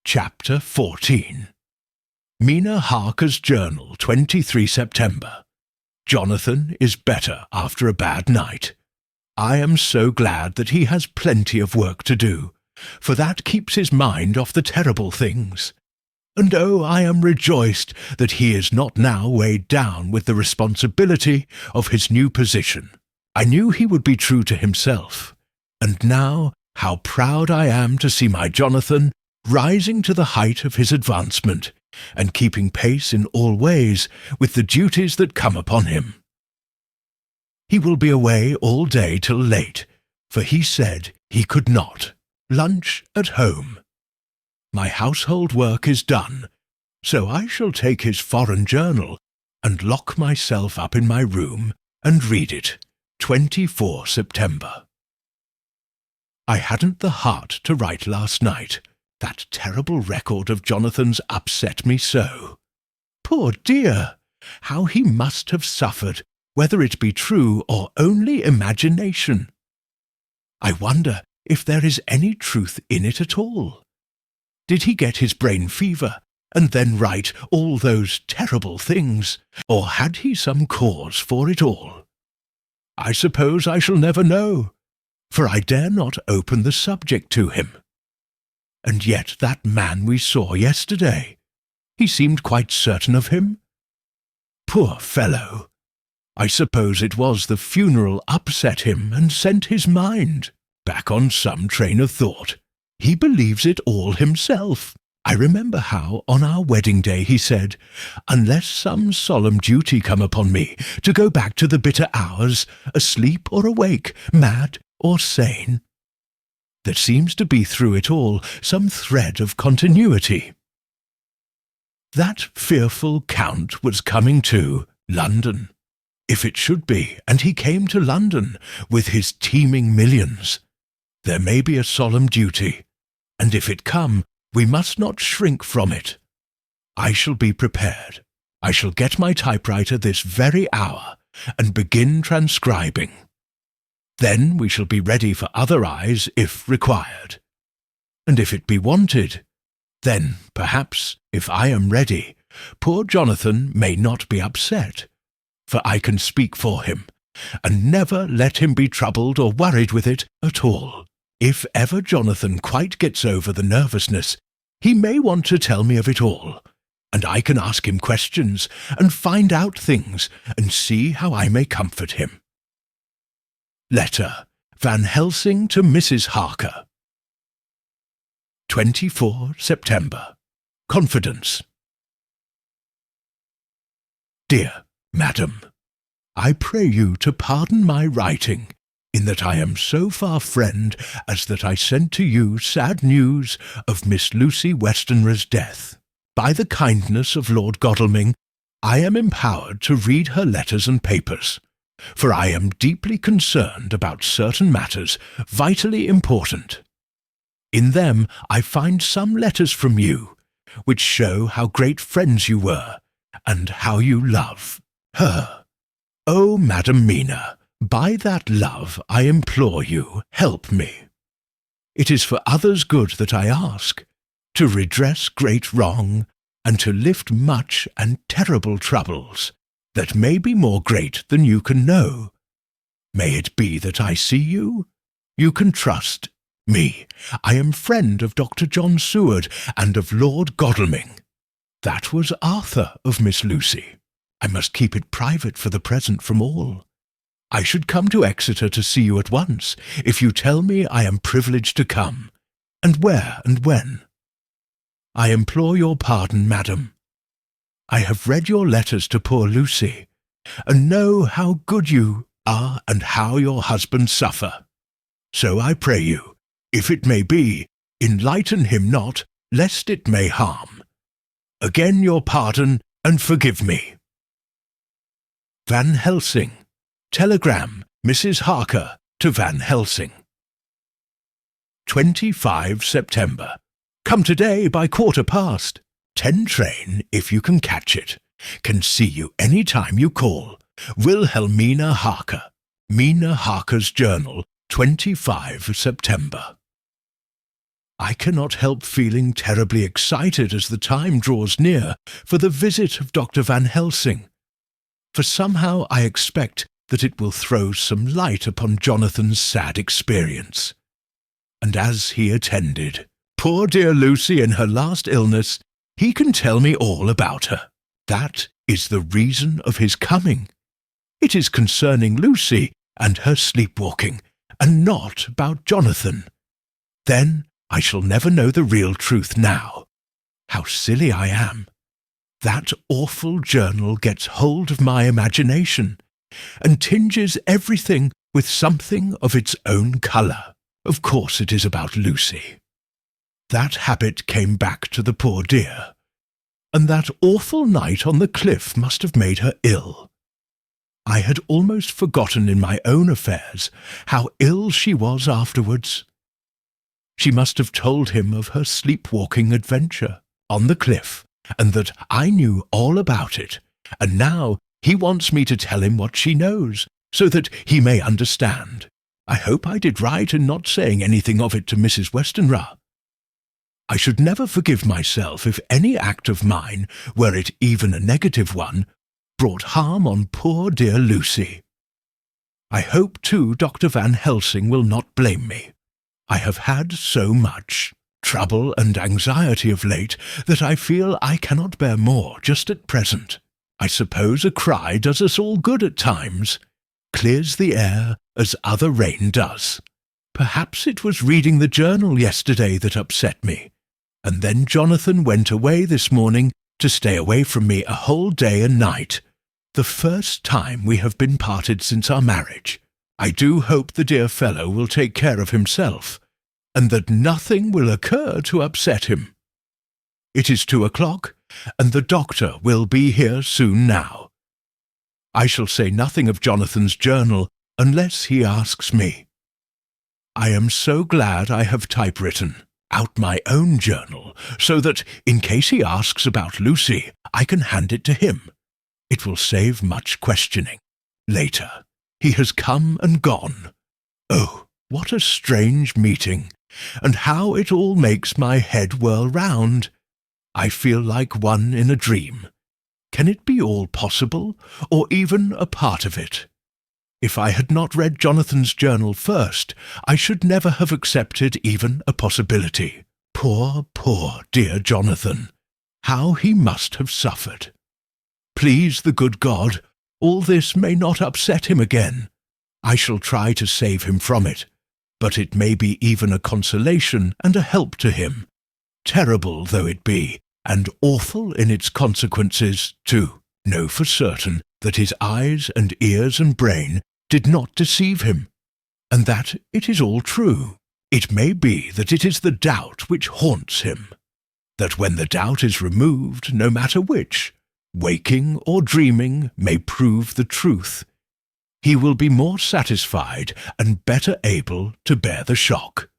Chapter 14. Mina Harker's Journal, 23 September. Jonathan is better after a bad night. I am so glad that he has plenty of work to do, for that keeps his mind off the terrible things. And oh, I am rejoiced that he is not now weighed down with the responsibility of his new position. I knew he would be true to himself, and now how proud I am to see my Jonathan rising to the height of his advancement, and keeping pace in all ways with the duties that come upon him. He will be away all day till late, for he said he could not. Lunch at home. My household work is done, so I shall take his foreign journal and lock myself up in my room and read it. 24 September. I hadn't the heart to write last night. That terrible record of Jonathan's upset me so. Poor dear! How he must have suffered, whether it be true or only imagination. I wonder if there is any truth in it at all. Did he get his brain fever, and then write all those terrible things, or had he some cause for it all? I suppose I shall never know, for I dare not open the subject to him. And yet that man we saw yesterday, he seemed quite certain of him. Poor fellow! I suppose it was the funeral upset him and sent his mind back on some train of thought. He believes it all himself. I remember how on our wedding day he said, "Unless some solemn duty come upon me to go back to the bitter hours, asleep or awake, mad or sane." There seems to be through it all some thread of continuity. That fearful Count was coming to London. If it should be, and he came to London with his teeming millions, there may be a solemn duty, and if it come, we must not shrink from it. I shall be prepared. I shall get my typewriter this very hour and begin transcribing. Then we shall be ready for other eyes if required. And if it be wanted, then perhaps, if I am ready, poor Jonathan may not be upset, for I can speak for him, and never let him be troubled or worried with it at all. If ever Jonathan quite gets over the nervousness, he may want to tell me of it all, and I can ask him questions and find out things and see how I may comfort him. Letter, Van Helsing to Mrs. Harker. 24 September. Confidence. Dear Madam, I pray you to pardon my writing, in that I am so far friend as that I sent to you sad news of Miss Lucy Westenra's death. By the kindness of Lord Godalming, I am empowered to read her letters and papers, for I am deeply concerned about certain matters vitally important. In them I find some letters from you, which show how great friends you were, and how you love her. Oh, Madam Mina, by that love I implore you, help me. It is for others' good that I ask, to redress great wrong, and to lift much and terrible troubles, that may be more great than you can know. May it be that I see you? You can trust me. I am friend of Dr. John Seward and of Lord Godalming. That was Arthur of Miss Lucy. I must keep it private for the present from all. I should come to Exeter to see you at once, if you tell me I am privileged to come, and where and when. I implore your pardon, madam. I have read your letters to poor Lucy, and know how good you are and how your husband suffer. So I pray you, if it may be, enlighten him not, lest it may harm. Again your pardon, and forgive me. Van Helsing. Telegram, Mrs. Harker to Van Helsing. 25 September. Come today by 15:15. 10 train, if you can catch it. Can see you any time you call. Wilhelmina Harker. Mina Harker's Journal, 25 September. I cannot help feeling terribly excited as the time draws near for the visit of Dr. Van Helsing, for somehow I expect that it will throw some light upon Jonathan's sad experience. And as he attended, poor dear Lucy in her last illness, he can tell me all about her. That is the reason of his coming. It is concerning Lucy and her sleepwalking, and not about Jonathan. Then I shall never know the real truth now. How silly I am. That awful journal gets hold of my imagination, and tinges everything with something of its own colour. Of course it is about Lucy. That habit came back to the poor dear, and that awful night on the cliff must have made her ill. I had almost forgotten in my own affairs how ill she was afterwards. She must have told him of her sleepwalking adventure on the cliff, and that I knew all about it, and now he wants me to tell him what she knows, so that he may understand. I hope I did right in not saying anything of it to Mrs. Westenra. I should never forgive myself if any act of mine, were it even a negative one, brought harm on poor dear Lucy. I hope, too, Dr. Van Helsing will not blame me. I have had so much trouble and anxiety of late that I feel I cannot bear more just at present. I suppose a cry does us all good at times, clears the air as other rain does. Perhaps it was reading the journal yesterday that upset me, and then Jonathan went away this morning to stay away from me a whole day and night, the first time we have been parted since our marriage. I do hope the dear fellow will take care of himself, and that nothing will occur to upset him. It is 2 o'clock, and the doctor will be here soon now. I shall say nothing of Jonathan's journal unless he asks me. I am so glad I have typewritten out my own journal, so that, in case he asks about Lucy, I can hand it to him. It will save much questioning. Later, he has come and gone. Oh, what a strange meeting, and how it all makes my head whirl round. I feel like one in a dream. Can it be all possible, or even a part of it? If I had not read Jonathan's journal first, I should never have accepted even a possibility. Poor, poor dear Jonathan! How he must have suffered! Please the good God, all this may not upset him again. I shall try to save him from it, but it may be even a consolation and a help to him, terrible though it be, and awful in its consequences, to know for certain that his eyes and ears and brain did not deceive him, and that it is all true. It may be that it is the doubt which haunts him, that when the doubt is removed, no matter which, waking or dreaming, may prove the truth, he will be more satisfied and better able to bear the shock.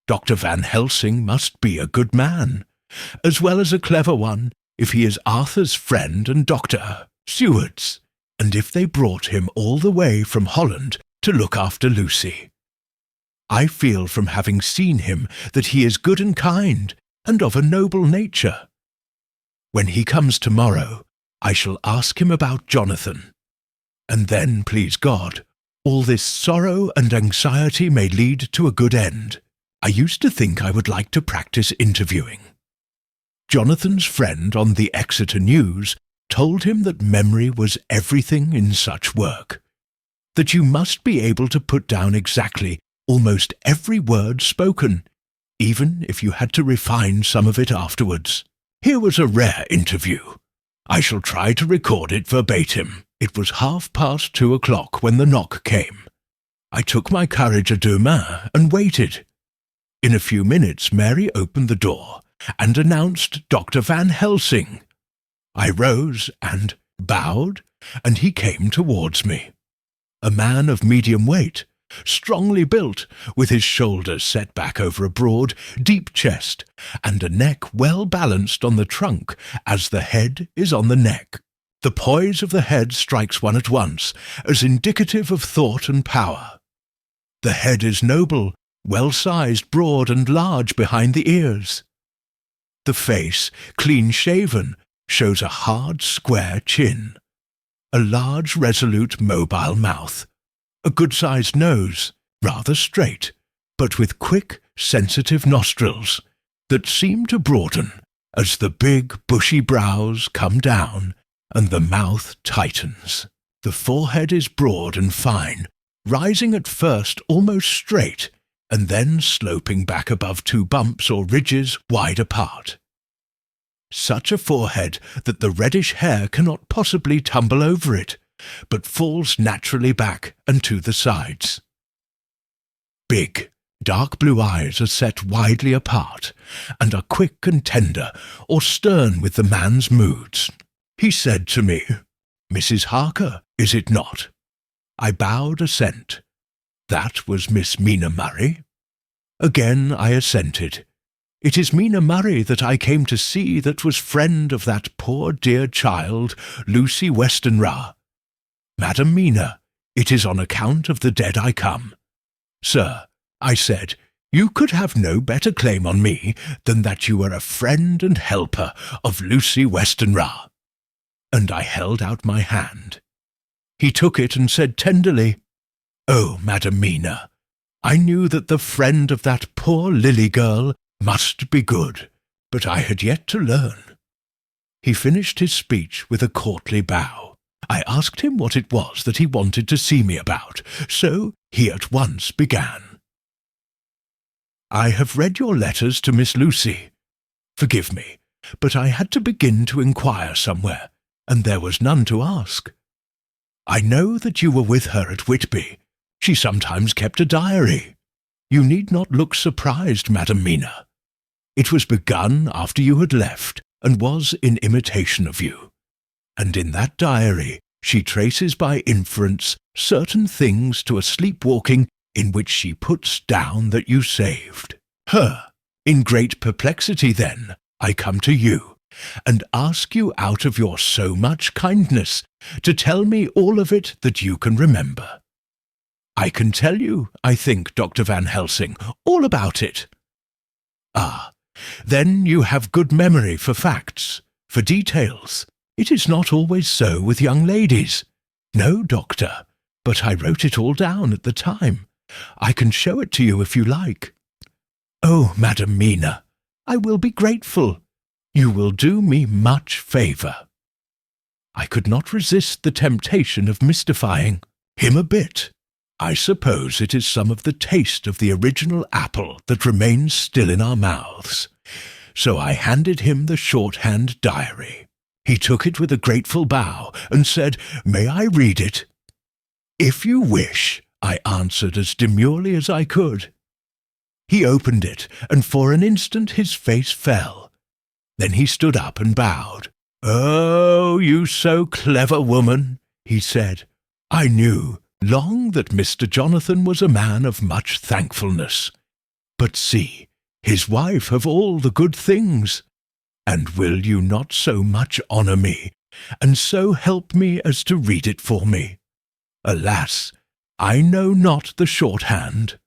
Dr. Van Helsing must be a good man, as well as a clever one, if he is Arthur's friend and Dr. Seward's, and if they brought him all the way from Holland to look after Lucy. I feel from having seen him that he is good and kind, and of a noble nature. When he comes tomorrow, I shall ask him about Jonathan, and then, please God, all this sorrow and anxiety may lead to a good end. I used to think I would like to practice interviewing. Jonathan's friend on the Exeter News told him that memory was everything in such work, that you must be able to put down exactly almost every word spoken, even if you had to refine some of it afterwards. Here was a rare interview. I shall try to record it verbatim. It was 2:30 o'clock when the knock came. I took my courage à deux mains and waited. In a few minutes Mary opened the door and announced Dr. Van Helsing. I rose and bowed, and he came towards me. A man of medium weight, strongly built, with his shoulders set back over a broad, deep chest, and a neck well balanced on the trunk as the head is on the neck. The poise of the head strikes one at once, as indicative of thought and power. The head is noble, well-sized, broad and large behind the ears. The face, clean-shaven, shows a hard, square chin, a large, resolute, mobile mouth, a good-sized nose, rather straight, but with quick, sensitive nostrils that seem to broaden as the big, bushy brows come down and the mouth tightens. The forehead is broad and fine, rising at first almost straight, and then sloping back above two bumps or ridges wide apart. Such a forehead that the reddish hair cannot possibly tumble over it, but falls naturally back and to the sides. Big, dark blue eyes are set widely apart, and are quick and tender, or stern with the man's moods. He said to me, "Mrs. Harker, is it not?" I bowed assent. That was Miss Mina Murray. Again I assented. It is Mina Murray that I came to see, that was friend of that poor dear child, Lucy Westenra. Madam Mina, it is on account of the dead I come. Sir, I said, you could have no better claim on me than that you were a friend and helper of Lucy Westenra. And I held out my hand. He took it and said tenderly, "Oh, Madam Mina, I knew that the friend of that poor Lily girl must be good, but I had yet to learn." He finished his speech with a courtly bow. I asked him what it was that he wanted to see me about, so he at once began. "I have read your letters to Miss Lucy. Forgive me, but I had to begin to inquire somewhere, and there was none to ask. I know that you were with her at Whitby. She sometimes kept a diary. You need not look surprised, Madam Mina. It was begun after you had left, and was in imitation of you. And in that diary she traces by inference certain things to a sleepwalking in which she puts down that you saved her. In great perplexity, then, I come to you, and ask you out of your so much kindness to tell me all of it that you can remember. I can tell you, I think, Dr. Van Helsing, all about it." "Ah, then you have good memory for facts, for details. It is not always so with young ladies." "No, doctor, but I wrote it all down at the time. I can show it to you if you like." "Oh, Madam Mina, I will be grateful. You will do me much favour." I could not resist the temptation of mystifying him a bit. I suppose it is some of the taste of the original apple that remains still in our mouths. So I handed him the shorthand diary. He took it with a grateful bow and said, "May I read it?" "If you wish," I answered as demurely as I could. He opened it, and for an instant his face fell. Then he stood up and bowed. "Oh, you so clever woman," he said. "I knew long that Mr. Jonathan was a man of much thankfulness. But see, his wife of all the good things. And will you not so much honour me, and so help me as to read it for me? Alas, I know not the shorthand."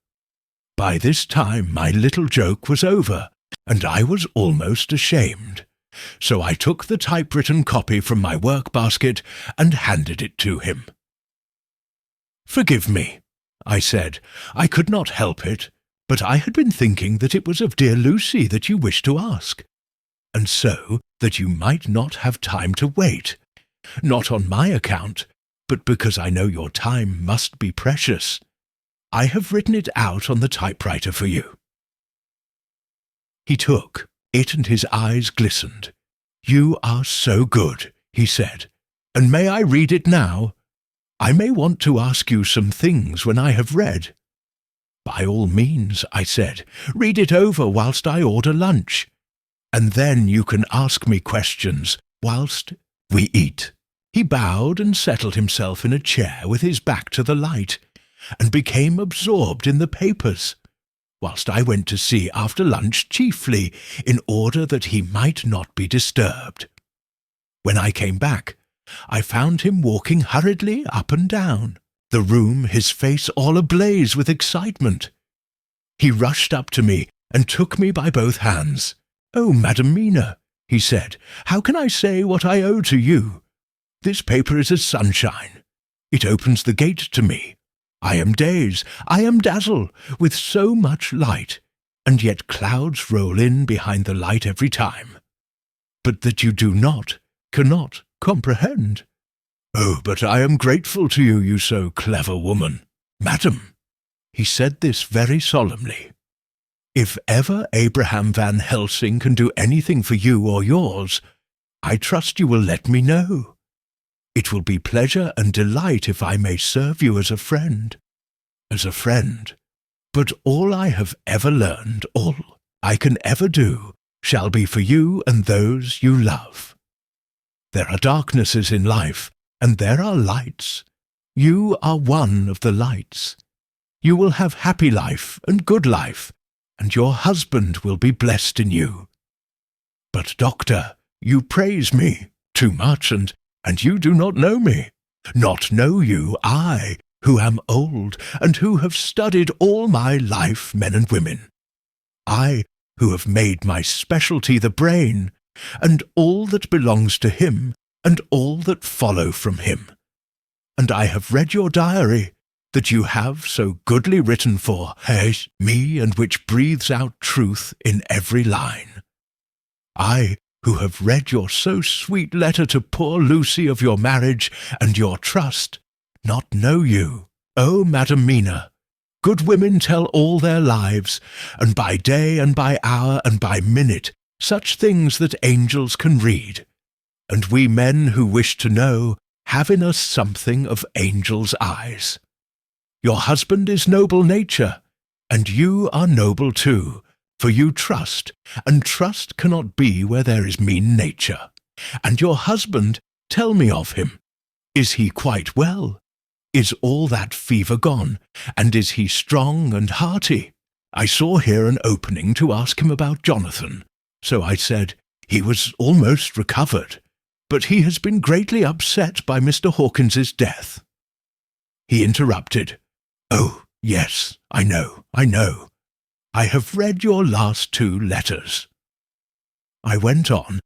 By this time my little joke was over, and I was almost ashamed. So I took the typewritten copy from my work-basket and handed it to him. "Forgive me," I said. "I could not help it, but I had been thinking that it was of dear Lucy that you wished to ask, and so that you might not have time to wait, not on my account, but because I know your time must be precious. I have written it out on the typewriter for you." He took it, and his eyes glistened. "You are so good," he said. "And may I read it now? I may want to ask you some things when I have read." "By all means," I said. "Read it over whilst I order lunch, and then you can ask me questions whilst we eat." He bowed and settled himself in a chair with his back to the light, and became absorbed in the papers, whilst I went to see after lunch chiefly in order that he might not be disturbed. When I came back, I found him walking hurriedly up and down the room, his face all ablaze with excitement. He rushed up to me and took me by both hands. "Oh, Madam Mina," he said, "how can I say what I owe to you? This paper is as sunshine. It opens the gate to me. I am daze, I am dazzle, with so much light, and yet clouds roll in behind the light every time. But that you do not, cannot comprehend. Oh, but I am grateful to you, you so clever woman. Madam," he said this very solemnly, "if ever Abraham Van Helsing can do anything for you or yours, I trust you will let me know. It will be pleasure and delight if I may serve you as a friend. As a friend. But all I have ever learned, all I can ever do, shall be for you and those you love. There are darknesses in life, and there are lights. You are one of the lights. You will have happy life and good life, and your husband will be blessed in you. But, doctor, you praise me too much, and you do not know me. Not know you, I, who am old, and who have studied all my life men and women. I, who have made my specialty the brain, and all that belongs to him, and all that follow from him. And I have read your diary, that you have so goodly written for me, and which breathes out truth in every line. I, who have read your so sweet letter to poor Lucy of your marriage and your trust, not know you. O Madam Mina, good women tell all their lives, and by day and by hour and by minute, such things that angels can read. And we men who wish to know have in us something of angels' eyes. Your husband is noble nature, and you are noble too, for you trust, and trust cannot be where there is mean nature. And your husband, tell me of him. Is he quite well? Is all that fever gone, and is he strong and hearty? I saw here an opening to ask him about Jonathan, so I said, he was almost recovered, but he has been greatly upset by Mr. Hawkins's death. He interrupted, "Oh, yes, I know. I have read your last 2 letters." I went on,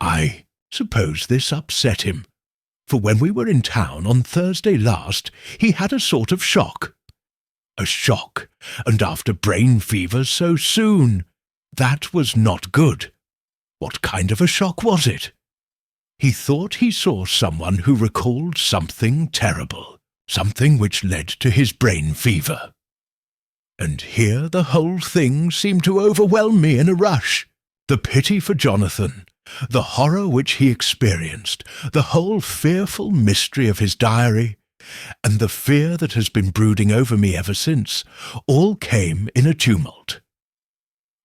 "I suppose this upset him, for when we were in town on Thursday last, he had a sort of shock. A shock, and after brain fever so soon. That was not good. What kind of a shock was it? He thought he saw someone who recalled something terrible, something which led to his brain fever. And here the whole thing seemed to overwhelm me in a rush. The pity for Jonathan, the horror which he experienced, the whole fearful mystery of his diary, and the fear that has been brooding over me ever since, all came in a tumult.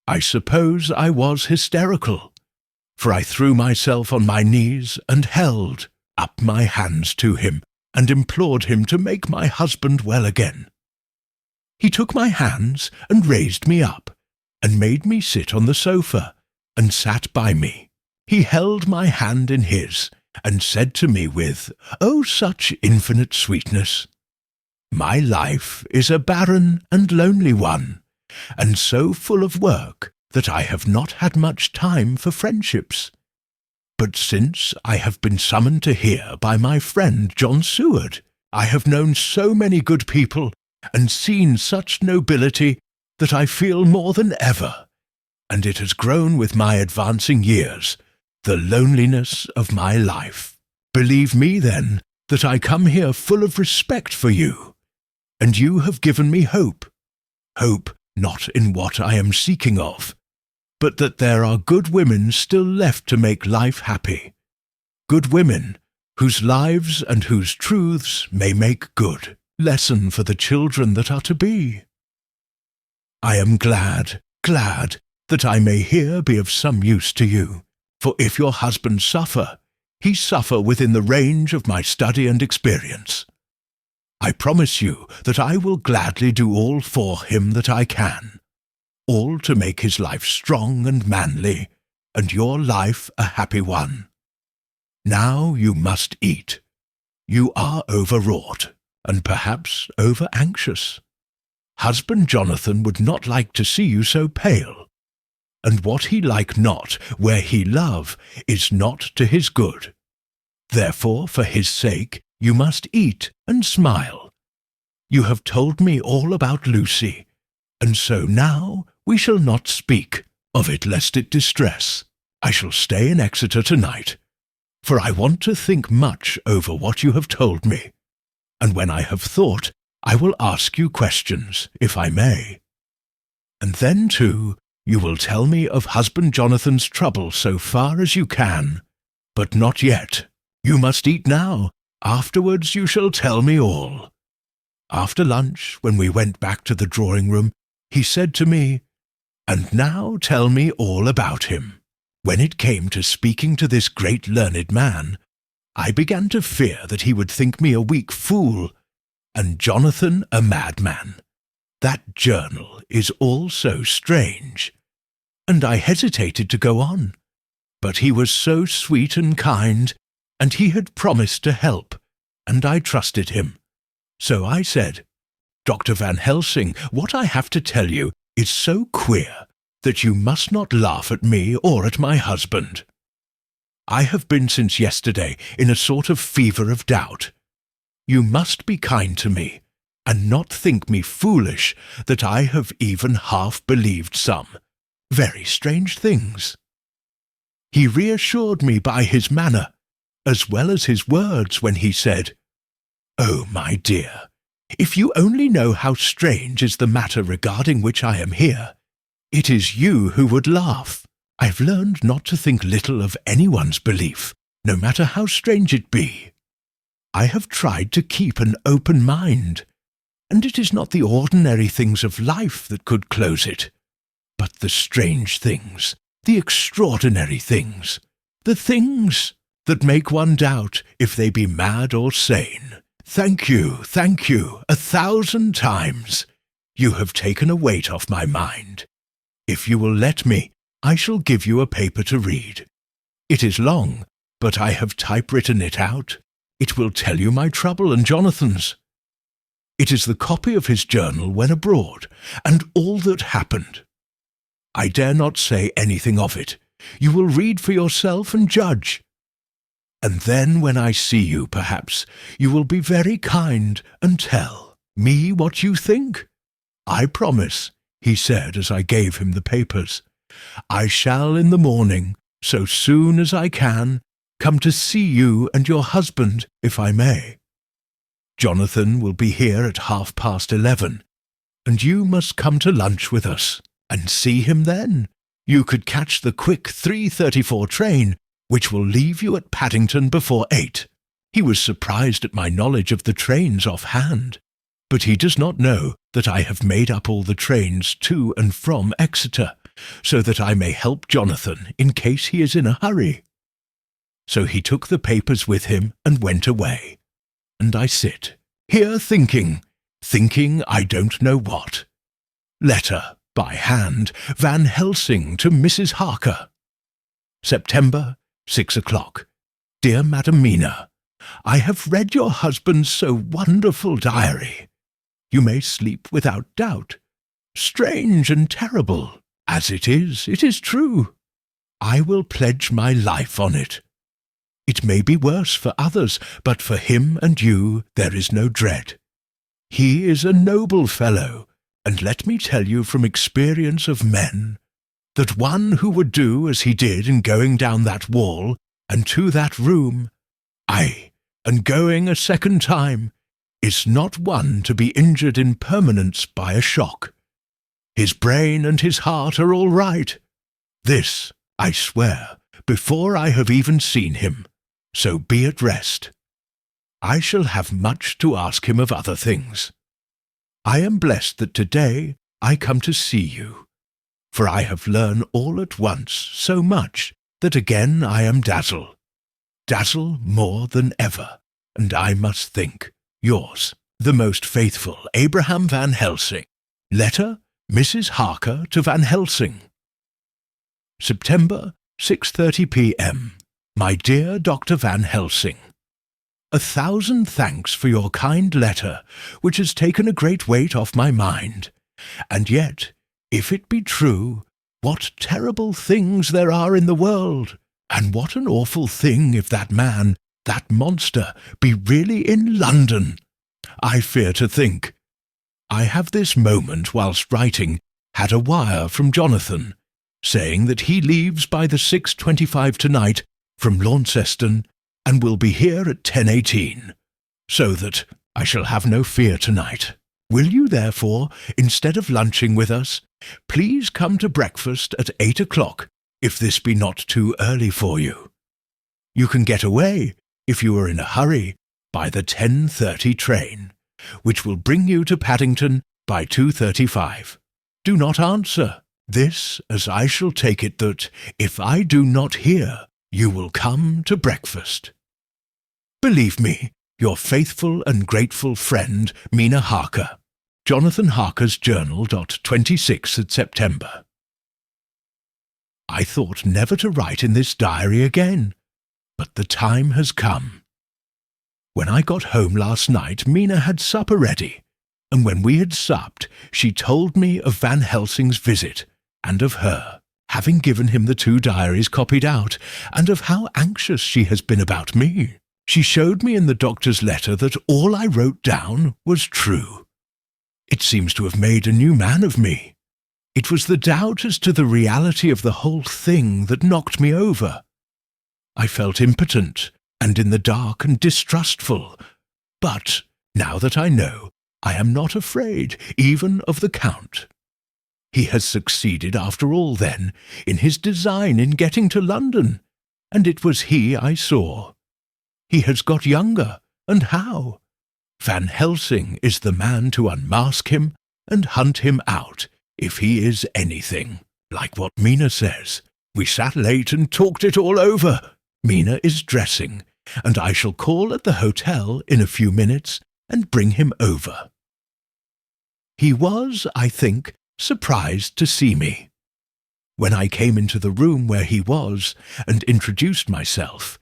I suppose I was hysterical, for I threw myself on my knees and held up my hands to him and implored him to make my husband well again. He took my hands and raised me up, and made me sit on the sofa, and sat by me. He held my hand in his, and said to me with, oh, such infinite sweetness, "My life is a barren and lonely one, and so full of work that I have not had much time for friendships. But since I have been summoned to here by my friend John Seward, I have known so many good people, and seen such nobility, that I feel more than ever, and it has grown with my advancing years, the loneliness of my life. Believe me, then, that I come here full of respect for you, and you have given me hope. Hope not in what I am seeking of, but that there are good women still left to make life happy. Good women, whose lives and whose truths may make good lesson for the children that are to be. I am glad that I may here be of some use to you, for if your husband suffer, he suffer within the range of my study and experience. I promise you that I will gladly do all for him that I can, all to make his life strong and manly, and your life a happy one. Now you must eat. You are overwrought, and perhaps over-anxious. Husband Jonathan would not like to see you so pale, and what he like not, where he love, is not to his good. Therefore, for his sake, you must eat and smile. You have told me all about Lucy, and so now we shall not speak of it lest it distress. I shall stay in Exeter tonight, for I want to think much over what you have told me, and when I have thought, I will ask you questions, if I may. And then, too, you will tell me of husband Jonathan's trouble so far as you can, but not yet. You must eat now. Afterwards you shall tell me all. After lunch, when we went back to the drawing-room, he said to me, "And now tell me all about him." When it came to speaking to this great learned man, I began to fear that he would think me a weak fool, and Jonathan a madman. That journal is all so strange. And I hesitated to go on, but he was so sweet and kind, and he had promised to help, and I trusted him. So I said, "Dr. Van Helsing, what I have to tell you is so queer that you must not laugh at me or at my husband. I have been since yesterday in a sort of fever of doubt. You must be kind to me, and not think me foolish that I have even half believed some very strange things." He reassured me by his manner, as well as his words, when he said, "Oh, my dear, if you only know how strange is the matter regarding which I am here, it is you who would laugh. I've learned not to think little of anyone's belief, no matter how strange it be. I have tried to keep an open mind, and it is not the ordinary things of life that could close it, but the strange things, the extraordinary things, the things that make one doubt if they be mad or sane. Thank you, 1,000 times. You have taken a weight off my mind. If you will let me, I shall give you a paper to read. It is long, but I have typewritten it out. It will tell you my trouble and Jonathan's. It is the copy of his journal when abroad, and all that happened. I dare not say anything of it. You will read for yourself and judge. And then when I see you, perhaps, you will be very kind and tell me what you think. I promise," he said as I gave him the papers. "I shall in the morning, so soon as I can, come to see you and your husband, if I may. Jonathan will be here at 11:30, and you must come to lunch with us, and see him then. You could catch the quick 3:34 train, which will leave you at Paddington before 8. He was surprised at my knowledge of the trains offhand, but he does not know that I have made up all the trains to and from Exeter, so that I may help Jonathan in case he is in a hurry." So he took the papers with him and went away, and I sit here thinking I don't know what. Letter by hand, Van Helsing to Mrs. Harker. September, 6 o'clock. Dear Madam Mina, I have read your husband's so wonderful diary. You may sleep without doubt. Strange and terrible as it is true. I will pledge my life on it. It may be worse for others, but for him and you there is no dread. He is a noble fellow, and let me tell you from experience of men, that one who would do as he did in going down that wall and to that room, aye, and going a second time, is not one to be injured in permanence by a shock. His brain and his heart are all right. This, I swear, before I have even seen him, so be at rest. I shall have much to ask him of other things. I am blessed that today I come to see you, for I have learned all at once so much that again I am dazzled more than ever, and I must think. Yours, the most faithful Abraham Van Helsing. Letter, Mrs. Harker to Van Helsing. September, 6:30 p.m. My dear Dr. Van Helsing, 1,000 thanks for your kind letter, which has taken a great weight off my mind. And yet, if it be true, what terrible things there are in the world, and what an awful thing if that man, that monster, be really in London. I fear to think. I have this moment, whilst writing, had a wire from Jonathan, saying that he leaves by the 6:25 tonight from Launceston, and will be here at 10:18, so that I shall have no fear tonight. Will you, therefore, instead of lunching with us, please come to breakfast at 8 o'clock, if this be not too early for you? You can get away, if you are in a hurry, by the 10:30 train, which will bring you to Paddington by 2:35. Do not answer this, as I shall take it that, if I do not hear, you will come to breakfast. Believe me, your faithful and grateful friend, Mina Harker. Jonathan Harker's Journal. 26th September. I thought never to write in this diary again, but the time has come. When I got home last night, Mina had supper ready, and when we had supped, she told me of Van Helsing's visit, and of her, having given him the 2 diaries copied out, and of how anxious she has been about me. She showed me in the doctor's letter that all I wrote down was true. It seems to have made a new man of me. It was the doubt as to the reality of the whole thing that knocked me over. I felt impotent, and in the dark and distrustful, but, now that I know, I am not afraid even of the Count. He has succeeded after all, then, in his design in getting to London, and it was he I saw. He has got younger, and how? Van Helsing is the man to unmask him and hunt him out, if he is anything. Like what Mina says, we sat late and talked it all over. Mina is dressing, and I shall call at the hotel in a few minutes and bring him over. He was, I think, surprised to see me. When I came into the room where he was and introduced myself,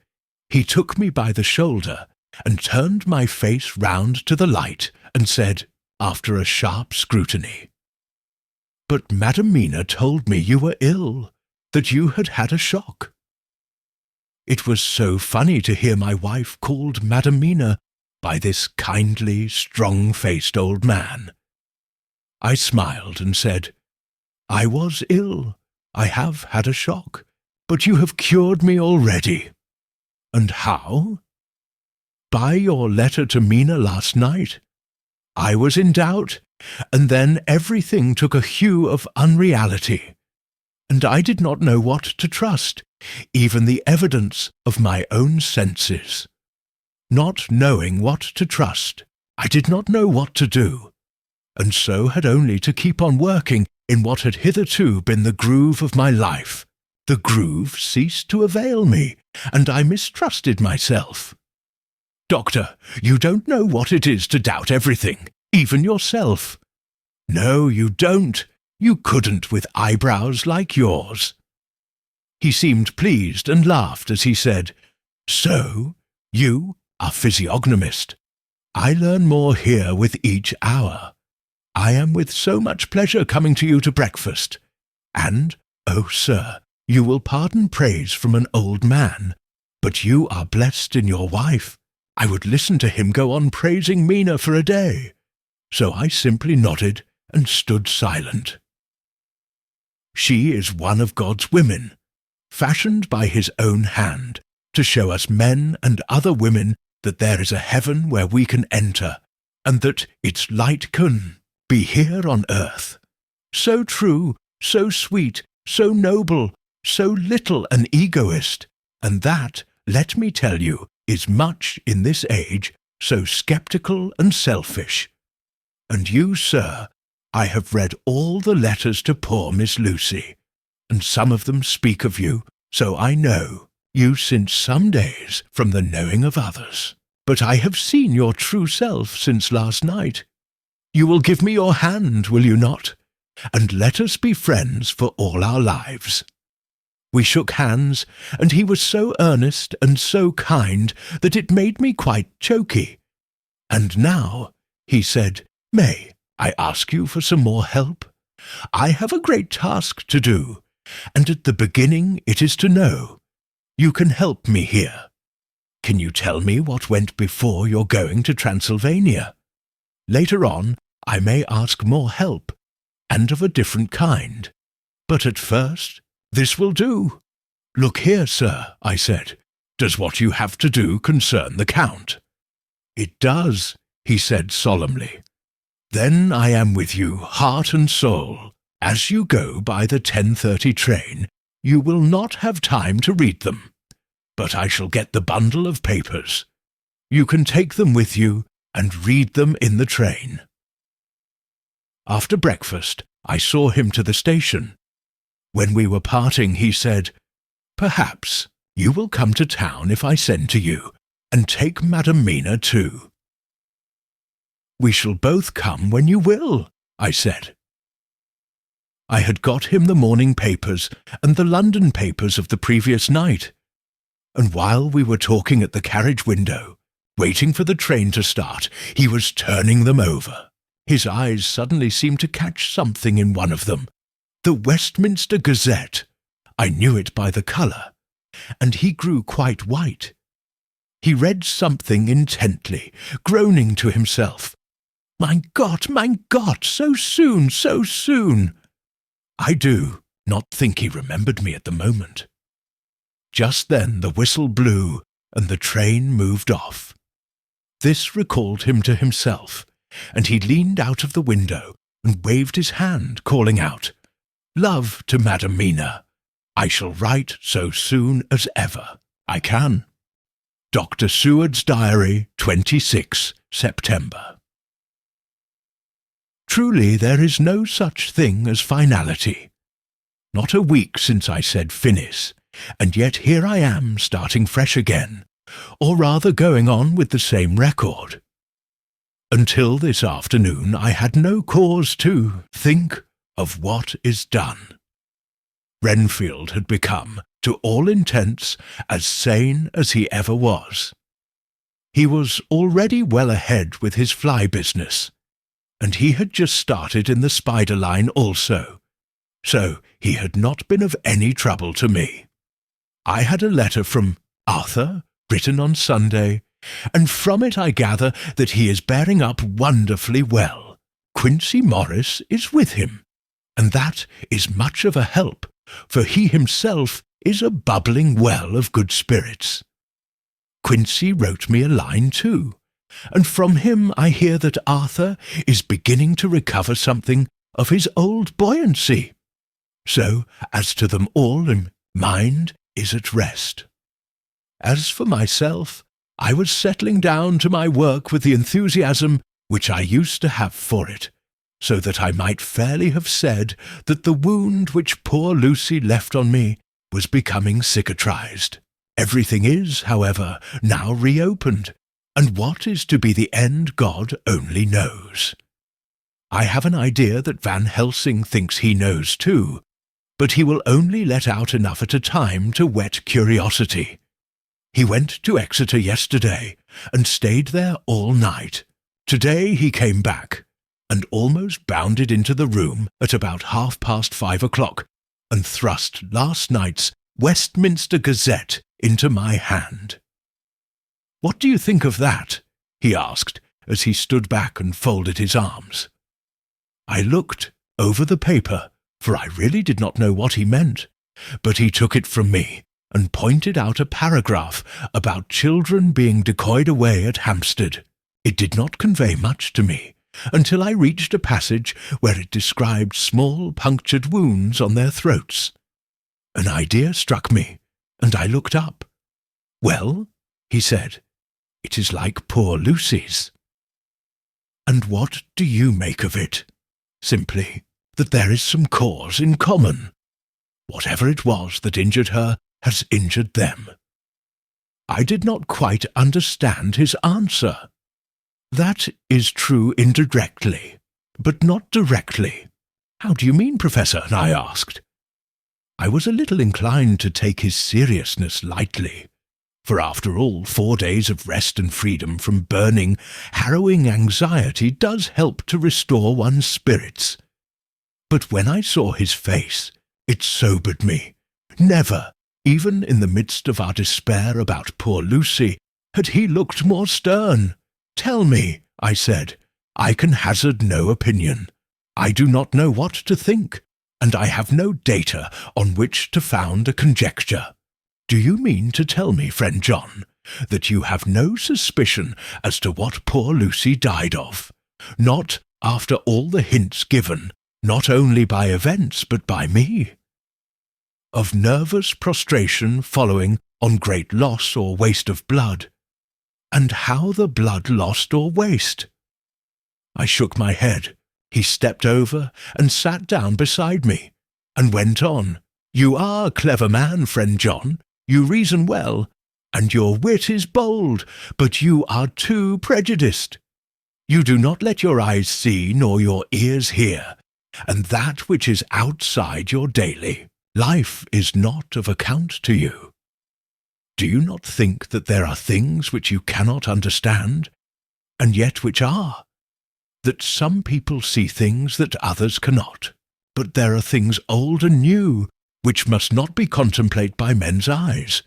he took me by the shoulder and turned my face round to the light and said, after a sharp scrutiny, "But Madam Mina told me you were ill, that you had had a shock." It was so funny to hear my wife called Madam Mina by this kindly, strong-faced old man. I smiled and said, "I was ill. I have had a shock, but you have cured me already." "And how?" "By your letter to Mina last night. I was in doubt, and then everything took a hue of unreality, and I did not know what to trust, even the evidence of my own senses. Not knowing what to trust, I did not know what to do, and so had only to keep on working in what had hitherto been the groove of my life. The groove ceased to avail me, and I mistrusted myself. Doctor, you don't know what it is to doubt everything, even yourself. No, you don't. You couldn't with eyebrows like yours." He seemed pleased and laughed as he said, "So, you are physiognomist. I learn more here with each hour. I am with so much pleasure coming to you to breakfast. And, oh, sir, you will pardon praise from an old man, but you are blessed in your wife. I would listen to him go on praising Mina for a day. So I simply nodded and stood silent. She is one of God's women, fashioned by his own hand, to show us men and other women that there is a heaven where we can enter, and that its light can be here on earth. So true, so sweet, so noble, so little an egoist, and that, let me tell you, is much in this age so sceptical and selfish. And you, sir, I have read all the letters to poor Miss Lucy, and some of them speak of you, so I know you since some days from the knowing of others. But I have seen your true self since last night. You will give me your hand, will you not? And let us be friends for all our lives." We shook hands, and he was so earnest and so kind that it made me quite choky. "And now," he said, "may I ask you for some more help? I have a great task to do, and at the beginning it is to know. You can help me here. Can you tell me what went before your going to Transylvania? Later on I may ask more help, and of a different kind. But at first this will do." "Look here, sir," I said. "Does what you have to do concern the Count?" "It does," he said solemnly. "Then I am with you, heart and soul. As you go by the 10:30 train, you will not have time to read them. But I shall get the bundle of papers. You can take them with you and read them in the train." After breakfast, I saw him to the station. When we were parting, he said, "Perhaps you will come to town if I send to you, and take Madam Mina too." "We shall both come when you will," I said. I had got him the morning papers and the London papers of the previous night, and while we were talking at the carriage window, waiting for the train to start, he was turning them over. His eyes suddenly seemed to catch something in one of them, the Westminster Gazette. I knew it by the colour, and he grew quite white. He read something intently, groaning to himself. "Mein Gott, so soon, so soon!" I do not think he remembered me at the moment. Just then the whistle blew, and the train moved off. This recalled him to himself, and he leaned out of the window and waved his hand, calling out, "Love to Madam Mina. I shall write so soon as ever I can." Dr. Seward's Diary, 26 September. Truly there is no such thing as finality. Not a week since I said finis, and yet here I am starting fresh again, or rather going on with the same record. Until this afternoon I had no cause to think of what is done. Renfield had become, to all intents, as sane as he ever was. He was already well ahead with his fly business, and he had just started in the spider line also, so he had not been of any trouble to me. I had a letter from Arthur, written on Sunday, and from it I gather that he is bearing up wonderfully well. Quincey Morris is with him, and that is much of a help, for he himself is a bubbling well of good spirits. Quincey wrote me a line too, and from him I hear that Arthur is beginning to recover something of his old buoyancy. So, as to them all, mind is at rest. As for myself, I was settling down to my work with the enthusiasm which I used to have for it, so that I might fairly have said that the wound which poor Lucy left on me was becoming cicatrized. Everything is, however, now reopened, and what is to be the end God only knows. I have an idea that Van Helsing thinks he knows too, but he will only let out enough at a time to whet curiosity. He went to Exeter yesterday, and stayed there all night. Today he came back, and almost bounded into the room at about 5:30 o'clock, and thrust last night's Westminster Gazette into my hand. "What do you think of that?" he asked, as he stood back and folded his arms. I looked over the paper, for I really did not know what he meant, but he took it from me, and pointed out a paragraph about children being decoyed away at Hampstead. It did not convey much to me, until I reached a passage where it described small punctured wounds on their throats. An idea struck me, and I looked up. "Well," he said, "it is like poor Lucy's." "And what do you make of it?" "Simply that there is some cause in common. Whatever it was that injured her has injured them." I did not quite understand his answer. "That is true indirectly, but not directly." "How do you mean, Professor?" I asked. I was a little inclined to take his seriousness lightly, for after all, 4 days of rest and freedom from burning, harrowing anxiety does help to restore one's spirits. But when I saw his face, it sobered me. Never, even in the midst of our despair about poor Lucy, had he looked more stern. "Tell me," I said. "I can hazard no opinion. I do not know what to think, and I have no data on which to found a conjecture. Do you mean to tell me, friend John, that you have no suspicion as to what poor Lucy died of? Not after all the hints given, not only by events but by me? Of nervous prostration following on great loss or waste of blood, and how the blood lost or waste?" I shook my head. He stepped over and sat down beside me, and went on. "You are a clever man, friend John. You reason well, and your wit is bold, but you are too prejudiced. You do not let your eyes see nor your ears hear, and that which is outside your daily life is not of account to you. Do you not think that there are things which you cannot understand, and yet which are? That some people see things that others cannot, but there are things old and new which must not be contemplated by men's eyes,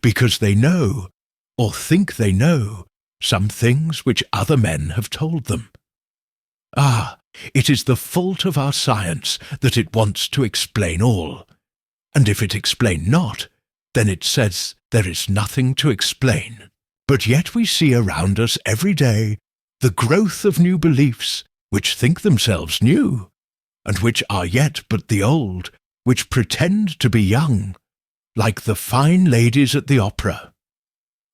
because they know, or think they know, some things which other men have told them. Ah, it is the fault of our science that it wants to explain all, and if it explain not, then it says there is nothing to explain. But yet we see around us every day the growth of new beliefs, which think themselves new, and which are yet but the old, which pretend to be young, like the fine ladies at the opera.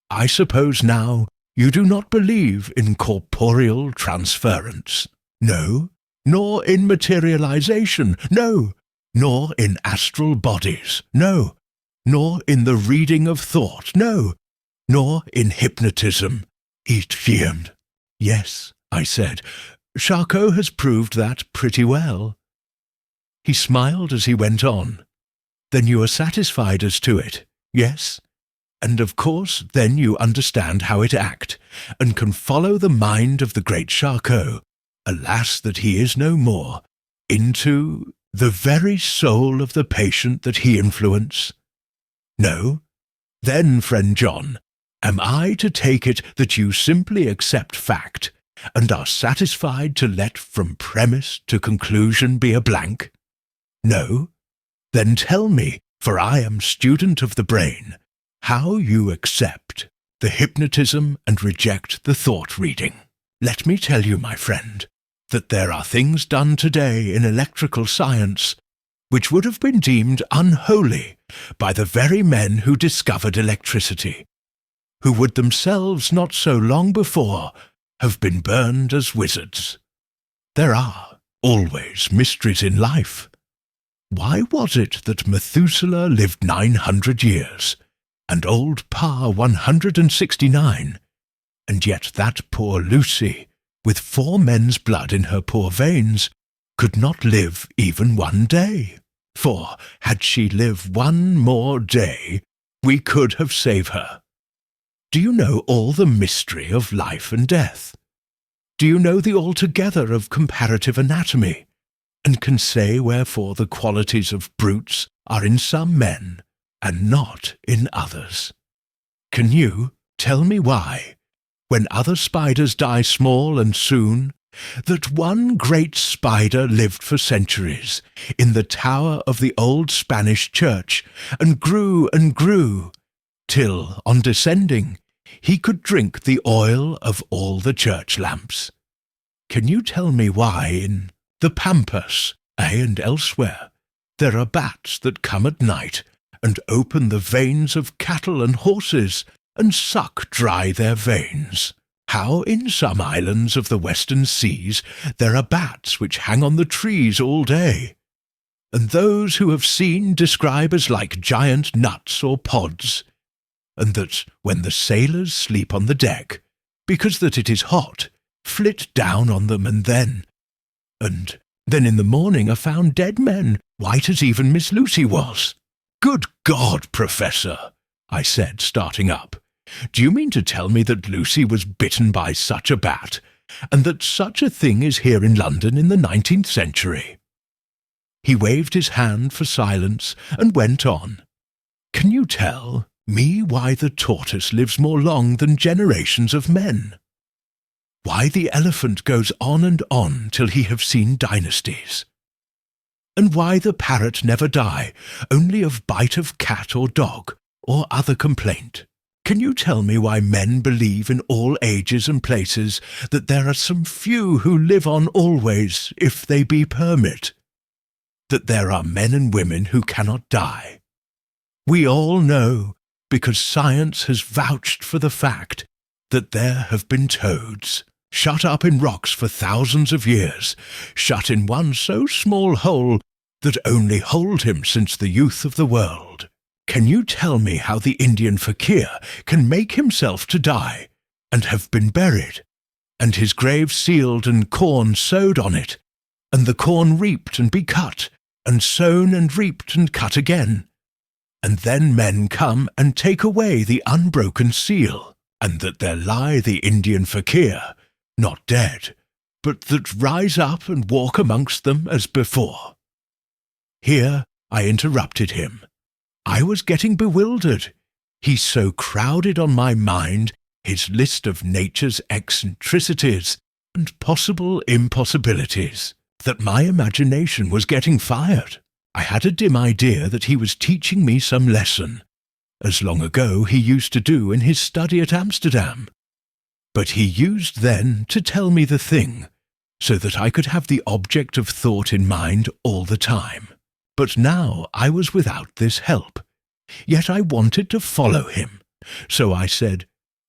I suppose now you do not believe in corporeal transference, no, nor in materialization, no, nor in astral bodies, no, nor in the reading of thought, no, nor in hypnotism, it fumed. Yes, I said, Charcot has proved that pretty well. He smiled as he went on. Then you are satisfied as to it, yes? And of course then you understand how it act, and can follow the mind of the great Charcot, alas that he is no more, into the very soul of the patient that he influence? No? Then, friend John, am I to take it that you simply accept fact, and are satisfied to let from premise to conclusion be a blank? No? Then tell me, for I am student of the brain, how you accept the hypnotism and reject the thought-reading. Let me tell you, my friend, that there are things done today in electrical science which would have been deemed unholy by the very men who discovered electricity, who would themselves not so long before have been burned as wizards. There are always mysteries in life. Why was it that Methuselah lived 900 years, and old Pa 169, and yet that poor Lucy, with 4 men's blood in her poor veins, could not live even 1 day? For, had she lived 1 more day, we could have saved her. Do you know all the mystery of life and death? Do you know the altogether of comparative anatomy, and can say wherefore the qualities of brutes are in some men, and not in others? Can you tell me why, when other spiders die small and soon, that one great spider lived for centuries in the tower of the old Spanish church, and grew, till, on descending, he could drink the oil of all the church lamps? Can you tell me why in the Pampas, and elsewhere, there are bats that come at night and open the veins of cattle and horses, and suck dry their veins? How in some islands of the western seas there are bats which hang on the trees all day, and those who have seen describe as like giant nuts or pods, and that when the sailors sleep on the deck, because that it is hot, flit down on them, and then in the morning are found dead men, white as even Miss Lucy was. Good God, Professor, I said, starting up. Do you mean to tell me that Lucy was bitten by such a bat, and that such a thing is here in London in the 19th century? He waved his hand for silence and went on. Can you tell me why the tortoise lives more long than generations of men? Why the elephant goes on and on till he have seen dynasties? And why the parrot never die, only of bite of cat or dog, or other complaint? Can you tell me why men believe in all ages and places that there are some few who live on always, if they be permit? That there are men and women who cannot die? We all know, because science has vouched for the fact, that there have been toads, shut up in rocks for thousands of years, shut in one so small hole that only hold him since the youth of the world. Can you tell me how the Indian fakir can make himself to die, and have been buried, and his grave sealed and corn sowed on it, and the corn reaped and be cut, and sown and reaped and cut again, and then men come and take away the unbroken seal, and that there lie the Indian fakir, not dead, but that rise up and walk amongst them as before? Here I interrupted him. I was getting bewildered. He so crowded on my mind his list of nature's eccentricities and possible impossibilities that my imagination was getting fired. I had a dim idea that he was teaching me some lesson, as long ago he used to do in his study at Amsterdam. But he used then to tell me the thing, so that I could have the object of thought in mind all the time. But now I was without this help, yet I wanted to follow him. So I said,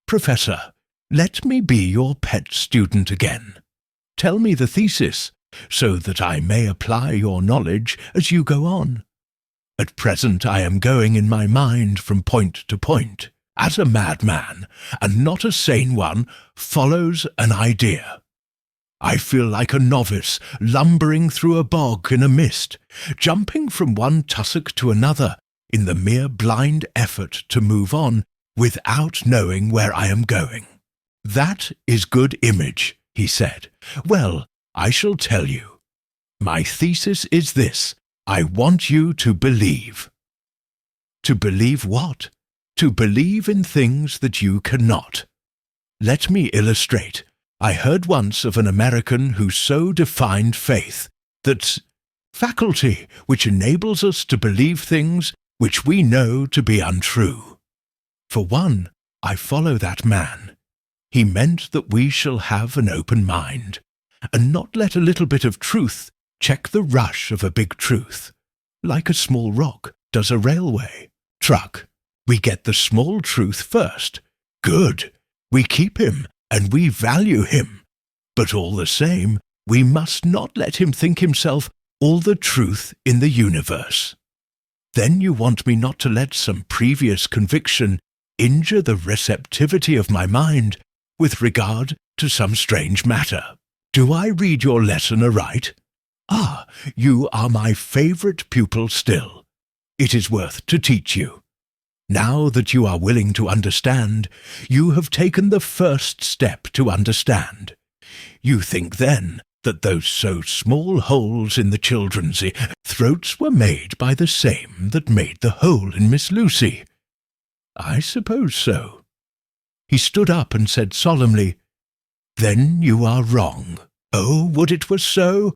Professor, let me be your pet student again. Tell me the thesis, so that I may apply your knowledge as you go on. At present I am going in my mind from point to point, as a madman, and not a sane one, follows an idea. I feel like a novice lumbering through a bog in a mist, jumping from one tussock to another in the mere blind effort to move on without knowing where I am going. That is good image, he said. Well, I shall tell you. My thesis is this. I want you to believe. To believe what? To believe in things that you cannot. Let me illustrate. I heard once of an American who so defined faith that faculty which enables us to believe things which we know to be untrue. For one, I follow that man. He meant that we shall have an open mind, and not let a little bit of truth check the rush of a big truth. Like a small rock does a railway truck. We get the small truth first. Good. We keep him, and we value him. But all the same, we must not let him think himself all the truth in the universe. Then you want me not to let some previous conviction injure the receptivity of my mind with regard to some strange matter. Do I read your lesson aright? Ah, you are my favourite pupil still. It is worth to teach you. Now that you are willing to understand, you have taken the first step to understand. You think then that those so small holes in the children's throats were made by the same that made the hole in Miss Lucy. I suppose so. He stood up and said solemnly, Then you are wrong. Oh, would it were so!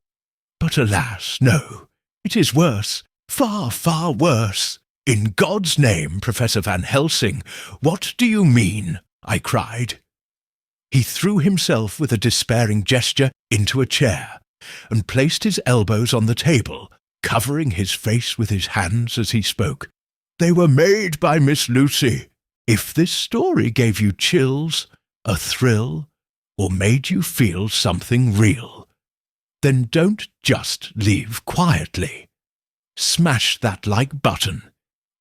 But alas, no. It is worse, far, far worse. In God's name, Professor Van Helsing, what do you mean? I cried. He threw himself with a despairing gesture into a chair, and placed his elbows on the table, covering his face with his hands as he spoke. They were made by Miss Lucy. If this story gave you chills, a thrill, or made you feel something real, then don't just leave quietly. Smash that like button,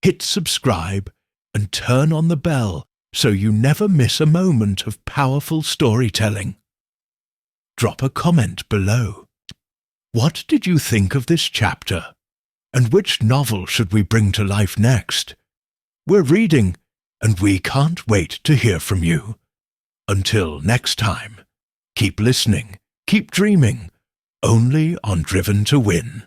hit subscribe, and turn on the bell so you never miss a moment of powerful storytelling. Drop a comment below. What did you think of this chapter? And which novel should we bring to life next? We're reading, and we can't wait to hear from you. Until next time, keep listening, keep dreaming, only on Driven to Win.